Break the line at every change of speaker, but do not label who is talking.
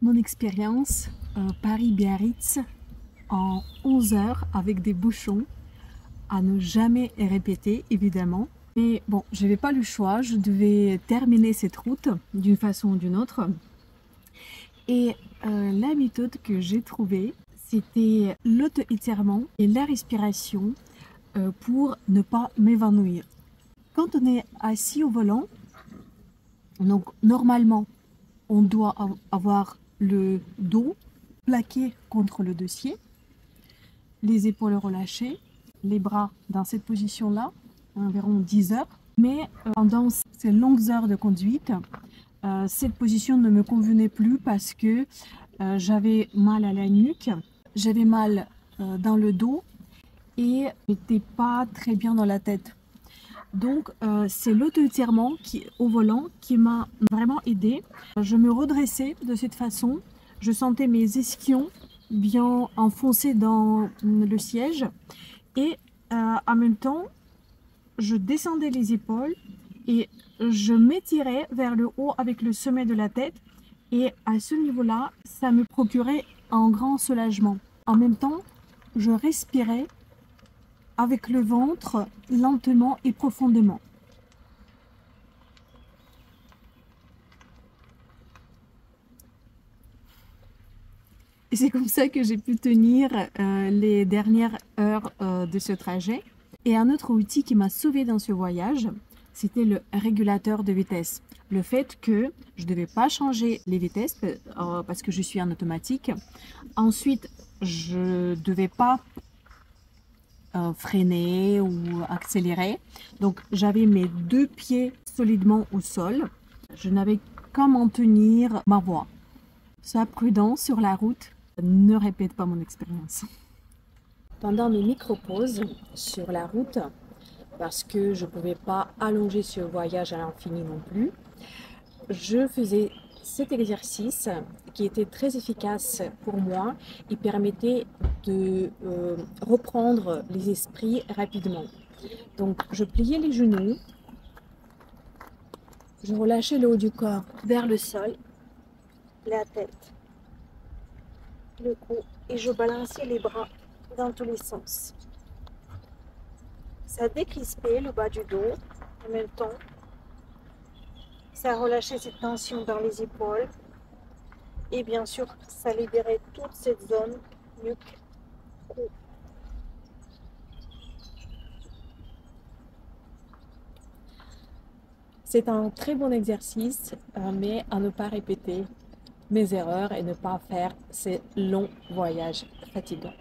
Mon expérience Paris-Biarritz en 11 heures avec des bouchons à ne jamais répéter évidemment. Mais bon, je n'avais pas le choix, je devais terminer cette route d'une façon ou d'une autre. Et la méthode que j'ai trouvée, c'était l'auto-étirement et la respiration pour ne pas m'évanouir. Quand on est assis au volant, donc normalement, on doit avoir le dos plaqué contre le dossier, les épaules relâchées, les bras dans cette position-là, environ 10 heures. Mais pendant ces longues heures de conduite, cette position ne me convenait plus parce que j'avais mal à la nuque, j'avais mal dans le dos et j'étais pas très bien dans la tête. Donc c'est l'auto-étirement au volant qui m'a vraiment aidé. Je me redressais de cette façon, je sentais mes ischions bien enfoncés dans le siège et en même temps je descendais les épaules et je m'étirais vers le haut avec le sommet de la tête, et à ce niveau-là ça me procurait un grand soulagement. En même temps je respirais avec le ventre lentement et profondément. Et c'est comme ça que j'ai pu tenir les dernières heures de ce trajet. Et un autre outil qui m'a sauvé dans ce voyage, c'était le régulateur de vitesse. Le fait que je ne devais pas changer les vitesses parce que je suis en automatique. Ensuite, je ne devais pas freiner ou accélérer. Donc j'avais mes deux pieds solidement au sol. Je n'avais qu'à maintenir ma voie. Sois prudent sur la route, ne répète pas mon expérience. Pendant mes micro-pauses sur la route, parce que je ne pouvais pas allonger ce voyage à l'infini non plus, je faisais cet exercice qui était très efficace pour moi et permettait de reprendre les esprits rapidement. Donc je pliais les genoux, je relâchais le haut du corps vers le sol, la tête, le cou, et je balançais les bras dans tous les sens. Ça décrispait le bas du dos en même temps. Ça relâchait cette tension dans les épaules. Et bien sûr, ça libérait toute cette zone nuque, cou. C'est un très bon exercice, mais à ne pas répéter mes erreurs et ne pas faire ces longs voyages fatigants.